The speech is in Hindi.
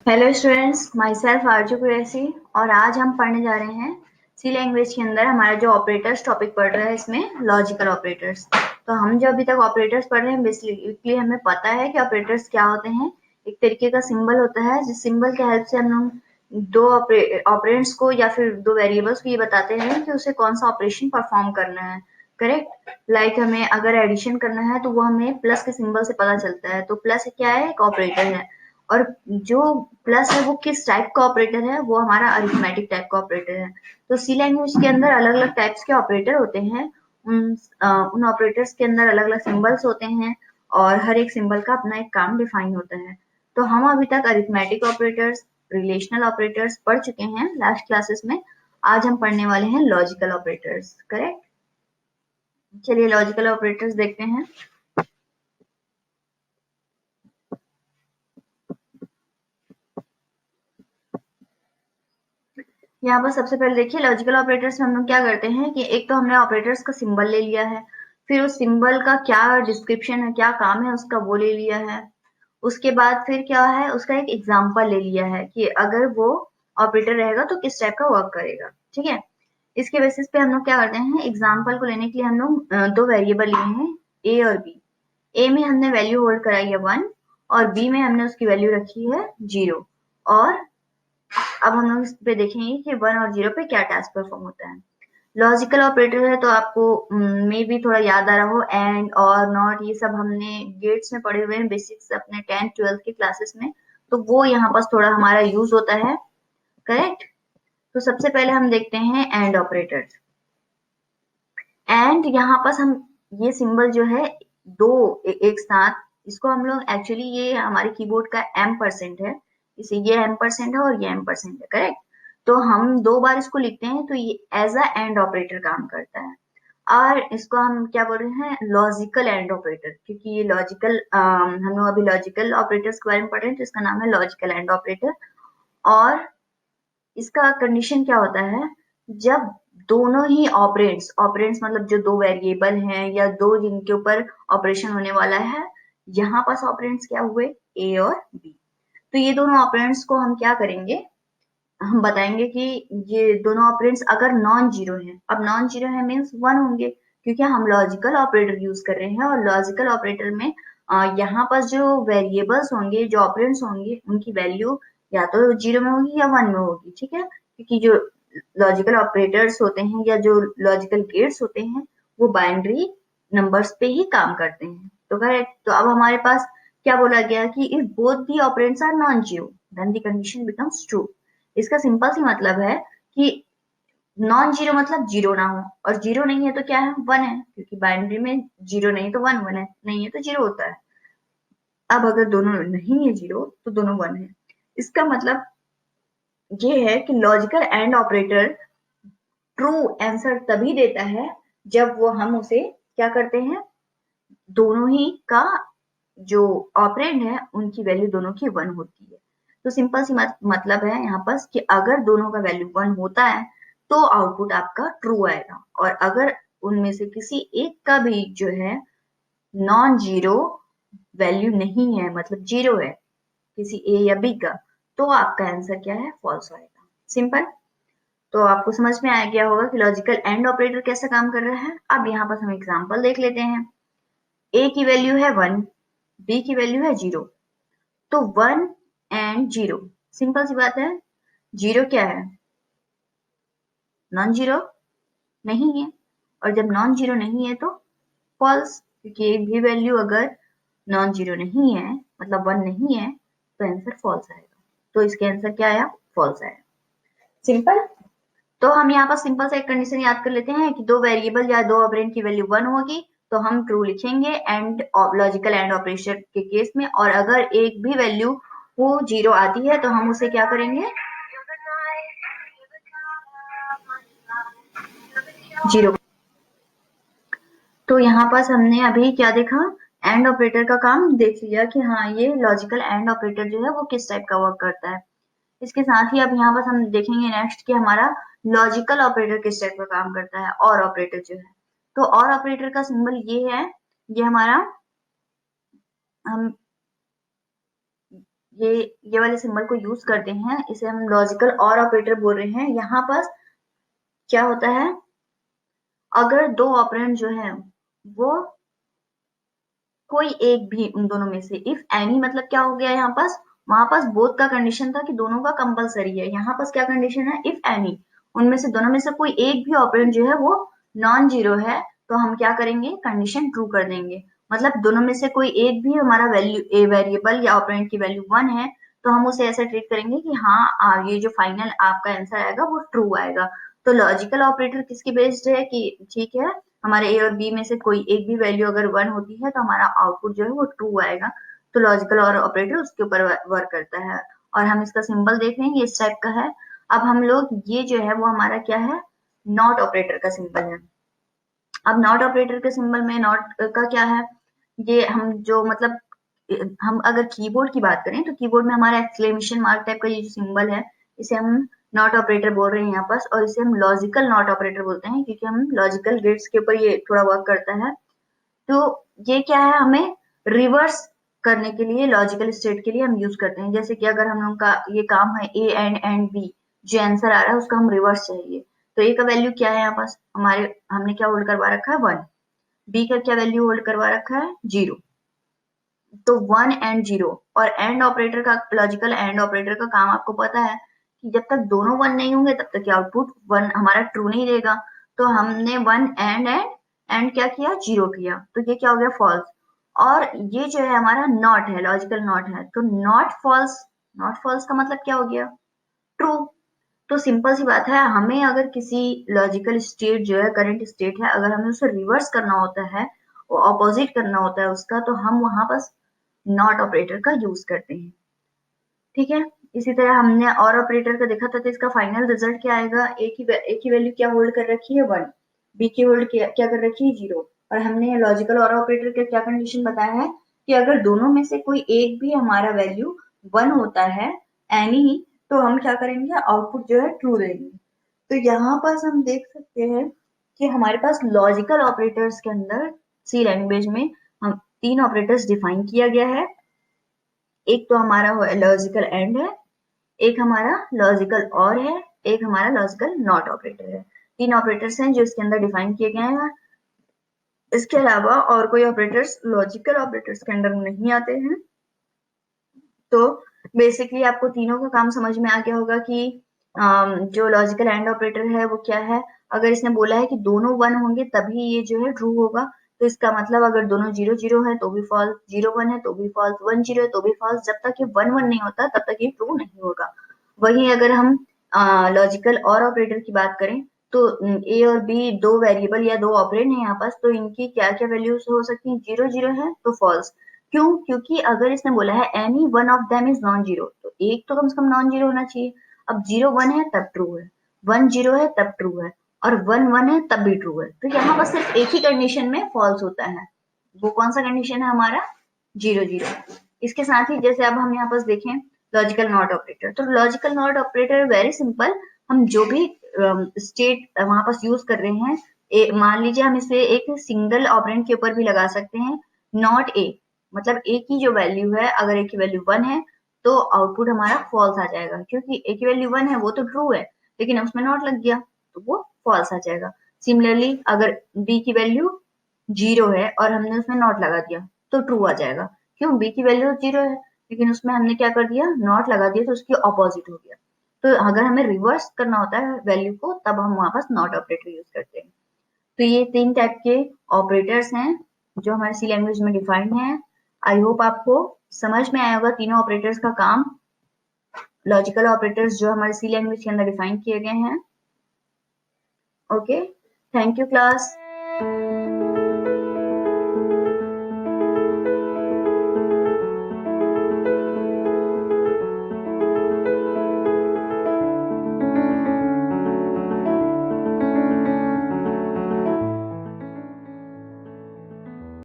हेलो स्टूडेंट्स, माई सेल्फ आरजू कुरैशी और आज हम पढ़ने जा रहे हैं सी लैंग्वेज के अंदर हमारा जो ऑपरेटर्स टॉपिक पढ़ रहा है इसमें लॉजिकल ऑपरेटर्स। तो हम जो अभी तक ऑपरेटर्स पढ़ रहे हैं बेसिकली हमें पता है कि ऑपरेटर्स क्या होते हैं। एक तरीके का सिंबल होता है जिस सिंबल के हेल्प से हम लोग दो ऑपरेंड्स को या फिर दो वेरिएबल्स को ये बताते हैं कि उसे कौन सा ऑपरेशन परफॉर्म करना है। करेक्ट। लाइक हमें अगर एडिशन करना है तो वो हमें प्लस के सिंबल से पता चलता है। तो प्लस क्या है? एक ऑपरेटर है। और जो प्लस है वो किस टाइप का ऑपरेटर है? वो हमारा अरिथमेटिक टाइप का ऑपरेटर है। तो सी लैंग्वेज के अंदर अलग अलग टाइप्स के ऑपरेटर होते हैं। उन ऑपरेटर्स के अंदर अलग अलग सिंबल्स होते हैं और हर एक सिंबल का अपना एक काम डिफाइन होता है। तो हम अभी तक अरिथमेटिक ऑपरेटर्स, रिलेशनल ऑपरेटर्स पढ़ चुके हैं लास्ट क्लासेस में। आज हम पढ़ने वाले हैं लॉजिकल ऑपरेटर्स। करेक्ट। चलिए लॉजिकल ऑपरेटर्स देखते हैं। यहाँ पर सबसे पहले देखिए लॉजिकल ऑपरेटर्स में हम लोग क्या करते हैं कि एक तो हमने ऑपरेटर्स का सिंबल ले लिया है, फिर उस सिंबल का क्या डिस्क्रिप्शन है, क्या काम है उसका, वो ले लिया है। उसके बाद फिर क्या है, उसका एक एग्जाम्पल ले लिया है कि अगर वो ऑपरेटर रहेगा तो किस टाइप का वर्क करेगा। ठीक है। इसके बेसिस पे हम लोग क्या करते हैं, एग्जाम्पल को लेने के लिए हम लोग दो वेरिएबल लिए हैं, ए और बी। ए में हमने वैल्यू होल्ड कराई है 1 और बी में हमने उसकी वैल्यू रखी है 0। और अब हम लोग इस पे देखेंगे कि 1 और 0 पे क्या टास्क परफॉर्म होता है। लॉजिकल ऑपरेटर है तो आपको मे भी थोड़ा याद आ रहा हो, एंड और नॉट, ये सब हमने गेट्स में पढ़े हुए हैं बेसिक्स अपने 10th 12th की क्लासेस में। तो वो यहाँ पर थोड़ा हमारा यूज होता है। करेक्ट। तो सबसे पहले हम देखते हैं एंड ऑपरेटर। एंड यहाँ पर हम ये सिंबल जो है दो एक साथ, इसको हम लोग एक्चुअली ये हमारे कीबोर्ड का M% है, इसे ये M% है और ये M% है। करेक्ट। तो हम दो बार इसको लिखते हैं तो ये एज अ एंड ऑपरेटर काम करता है। और इसको हम क्या बोल रहे हैं, लॉजिकल एंड ऑपरेटर, क्योंकि ये लॉजिकल हम लोग अभी लॉजिकल ऑपरेटर्स के बारे में पढ़ रहे हैं तो इसका नाम है लॉजिकल एंड ऑपरेटर। और इसका कंडीशन क्या होता है, जब दोनों ही ऑपरेंड्स ऑपरेंड्स मतलब जो दो वेरिएबल हैं या दो जिनके ऊपर ऑपरेशन होने वाला है, यहाँ पास ऑपरेंड्स क्या हुए, ए और बी। तो ये दोनों ऑपरेंड्स को हम क्या करेंगे, हम बताएंगे कि ये दोनों ऑपरेंड्स अगर नॉन जीरो हैं, अब नॉन जीरो है मीन्स 1 होंगे, क्योंकि हम लॉजिकल ऑपरेटर यूज कर रहे हैं और लॉजिकल ऑपरेटर में यहाँ पर जो वेरिएबल्स होंगे, जो ऑपरेंड्स होंगे, उनकी वैल्यू या तो 0 में होगी या 1 में होगी। ठीक है। क्योंकि जो लॉजिकल ऑपरेटर्स होते हैं या जो लॉजिकल गेट्स होते हैं वो बाइनरी नंबर्स पे ही काम करते हैं। तो करेक्ट। तो अब हमारे पास क्या बोला गया कि if both the operands are non zero then the condition becomes true. इसका सिंपल सी मतलब है कि नॉन जीरो मतलब जीरो ना हो, और जीरो नहीं है तो क्या है, 1 है, क्योंकि बाइनरी में जीरो नहीं तो 1 1 है, नहीं है तो जीरो होता है। अब अगर दोनों नहीं है जीरो तो दोनों 1 है। इसका मतलब ये है कि logical and operator true answer तभी देता है जब वो हम उसे क्या करते हैं, दोनों ही का जो ऑपरेंड है उनकी वैल्यू दोनों की 1 होती है। तो सिंपल सी मतलब है यहाँ पर कि अगर दोनों का वैल्यू 1 होता है तो आउटपुट आपका ट्रू आएगा, और अगर उनमें से किसी एक का भी जो है नॉन जीरो वैल्यू नहीं है, मतलब जीरो है किसी ए या बी का, तो आपका आंसर क्या है, फॉल्स आएगा। सिंपल। तो आपको समझ में आ गया होगा कि लॉजिकल एंड ऑपरेटर कैसे काम कर रहा है। अब यहाँ पर हम एग्जांपल देख लेते हैं। ए की वैल्यू है 1, बी की वैल्यू है 0। तो 1 एंड 0, सिंपल सी बात है। 0 क्या है, नॉन जीरो नहीं है, और जब नॉन जीरो नहीं है तो फॉल्स, क्योंकि एक भी वैल्यू अगर नॉन जीरो नहीं है मतलब 1 नहीं है तो आंसर फॉल्स आएगा। तो इसके आंसर क्या आया, फॉल्स आया। सिंपल। तो हम यहाँ पर सिंपल सा एक कंडीशन याद कर लेते हैं कि दो वेरिएबल या दो ऑपरेंड की वैल्यू 1 होगी तो हम ट्रू लिखेंगे एंड लॉजिकल एंड ऑपरेशन के केस में, और अगर एक भी वैल्यू वो 0 आती है तो हम उसे क्या करेंगे, 0। तो यहाँ पास हमने अभी क्या देखा, एंड ऑपरेटर का काम देख लिया कि हाँ ये लॉजिकल एंड ऑपरेटर जो है वो किस टाइप का वर्क करता है। इसके साथ ही अब यहाँ पास हम देखेंगे नेक्स्ट कि हमारा लॉजिकल ऑपरेटर किस टाइप का काम करता है, और ऑपरेटर जो है। तो और ऑपरेटर का सिंबल ये है, ये हमारा हम ये वाले सिंबल को यूज करते हैं, इसे हम लॉजिकल और ऑपरेटर बोल रहे हैं। यहाँ पर क्या होता है, अगर दो ऑपरेंड जो है वो कोई एक भी उन दोनों में से, इफ एनी मतलब क्या हो गया यहाँ पास, वहां पास बोथ का कंडीशन था कि दोनों का कंपलसरी है। यहाँ पास क्या कंडीशन है, इफ एनी, उनमें से दोनों में से कोई एक भी ऑपरेंड जो है वो नॉन जीरो है, तो हम क्या करेंगे, कंडीशन ट्रू कर देंगे। मतलब दोनों में से कोई एक भी हमारा वैल्यू ए वेरिएबल या ऑपरेंड की वैल्यू 1 है, तो हम उसे ऐसे ट्रीट करेंगे कि हाँ ये जो फाइनल आपका आंसर आएगा वो ट्रू आएगा। तो लॉजिकल ऑपरेटर किसकी बेस्ड है कि ठीक है, हमारे ए और बी में से कोई एक भी वैल्यू अगर 1 होती है तो हमारा आउटपुट जो है वो ट्रू आएगा। तो लॉजिकल और ऑपरेटर उसके ऊपर वर्क करता है। और हम इसका सिंबल देख रहे हैं, ये इस टाइप का है। अब हम लोग ये जो है वो हमारा क्या है, नॉट ऑपरेटर का सिंबल है। अब नॉट ऑपरेटर के सिंबल में नॉट का क्या है, ये हम जो मतलब हम अगर कीबोर्ड की बात करें तो कीबोर्ड में हमारा एक्सक्लेमेशन मार्क टाइप का ये जो सिंबल है, इसे हम नॉट ऑपरेटर बोल रहे हैं यहाँ पास, और इसे हम लॉजिकल नॉट ऑपरेटर बोलते हैं क्योंकि हम लॉजिकल गेट्स के ऊपर ये थोड़ा वर्क करता है। तो ये क्या है, हमें रिवर्स करने के लिए, लॉजिकल स्टेट के लिए हम यूज करते हैं। जैसे कि अगर हम लोग का ये काम है ए एंड बी, जो आंसर आ रहा है उसका हम रिवर्स चाहिए, तो ए का वैल्यू क्या है यहाँ पास हमारे, हमने क्या होल्ड करवा रखा है 1, बी का क्या वैल्यू होल्ड करवा रखा है 0। तो 1 एंड 0, और एंड ऑपरेटर का, लॉजिकल एंड ऑपरेटर का काम आपको पता है कि जब तक दोनों 1 नहीं होंगे तब तक आउटपुट 1 हमारा ट्रू नहीं देगा। तो हमने 1 एंड क्या किया, 0 किया, तो ये क्या हो गया, फॉल्स। और ये जो है हमारा नॉट है, लॉजिकल नॉट है, तो नॉट फॉल्स, नॉट फॉल्स का मतलब क्या हो गया, ट्रू। तो सिंपल सी बात है, हमें अगर किसी लॉजिकल स्टेट जो है, करंट स्टेट है, अगर हमें उसे रिवर्स करना होता है, वो ऑपोजिट करना होता है उसका, तो हम वहां पर नॉट ऑपरेटर का यूज करते हैं। ठीक है, इसी तरह हमने और ऑपरेटर का देखा था, तो इसका फाइनल रिजल्ट क्या आएगा, एक ही वैल्यू क्या होल्ड कर रखी है 1, बी की होल्ड क्या कर रखी है 0। और हमने लॉजिकल और ऑपरेटर का क्या कंडीशन बताया है कि अगर दोनों में से कोई एक भी हमारा वैल्यू 1 होता है एनी, तो हम क्या करेंगे, आउटपुट जो है ट्रू देंगे। तो यहाँ पास हम देख सकते हैं कि हमारे पास लॉजिकल ऑपरेटर्स के अंदर सी लैंग्वेज में हम 3 ऑपरेटर्स डिफाइन किया गया है। एक तो हमारा लॉजिकल एंड है, एक हमारा लॉजिकल और है, एक हमारा लॉजिकल नॉट ऑपरेटर है। 3 ऑपरेटर्स हैं जो इसके अंदर डिफाइन किए गए हैं। इसके अलावा और कोई ऑपरेटर्स लॉजिकल ऑपरेटर्स के अंदर नहीं आते हैं। तो बेसिकली आपको तीनों का काम समझ में आ गया होगा कि जो लॉजिकल एंड ऑपरेटर है वो क्या है। अगर इसने बोला है कि दोनों 1 होंगे तभी ये जो है ट्रू होगा, तो इसका मतलब अगर दोनों 0 0 है तो भी फॉल्स, 0 1 है तो भी फॉल्स, 1 0 है तो भी फॉल्स, जब तक ये 1 1 नहीं होता तब तक ये ट्रू नहीं होगा। वहीं अगर हम लॉजिकल और ऑपरेटर की बात करें, तो ए और बी दो वेरिएबल या दो ऑपरेंड है यहाँ पास, तो इनकी क्या क्या वैल्यूज हो सकती है, 0 0 है तो फॉल्स। क्यों, क्योंकि अगर इसने बोला है any one of them is non zero, तो एक तो कम से कम नॉन जीरो होना चाहिए। अब 0 1 है तब ट्रू है, 1 0 है तब ट्रू है, और 1 1 है तब भी ट्रू है। तो यहाँ पर सिर्फ एक ही कंडीशन में फॉल्स होता है, वो कौन सा कंडीशन है हमारा, 0 0। इसके साथ ही जैसे अब हम यहाँ पर देखें लॉजिकल नॉट ऑपरेटर, तो logical not operator very simple, हम जो भी स्टेट वहां पर यूज कर रहे हैं, मान लीजिए हम इसे एक सिंगल ऑपरेंड के ऊपर भी लगा सकते हैं, नॉट ए, मतलब ए की जो वैल्यू है, अगर ए की वैल्यू 1 है तो आउटपुट हमारा फॉल्स आ जाएगा, क्योंकि ए की वैल्यू 1 है वो तो ट्रू है, लेकिन उसमें नॉट लग गया तो वो फॉल्स आ जाएगा। सिमिलरली अगर बी की वैल्यू 0 है और हमने उसमें नॉट लगा दिया तो ट्रू आ जाएगा, क्यों, बी की वैल्यू 0 है लेकिन उसमें हमने क्या कर दिया, नॉट लगा दिया, तो उसकी ऑपोजिट हो गया। तो अगर हमें रिवर्स करना होता है वैल्यू को, तब हम वहां पास नॉट ऑपरेटर यूज करते हैं। तो ये 3 टाइप के ऑपरेटर्स हैं जो हमारे सी लैंग्वेज में डिफाइंड हैं। आई होप आपको समझ में आया होगा तीनों ऑपरेटर्स का काम, लॉजिकल ऑपरेटर्स जो हमारे सी लैंग्वेज के अंदर डिफाइन किए गए हैं। Okay, thank you class.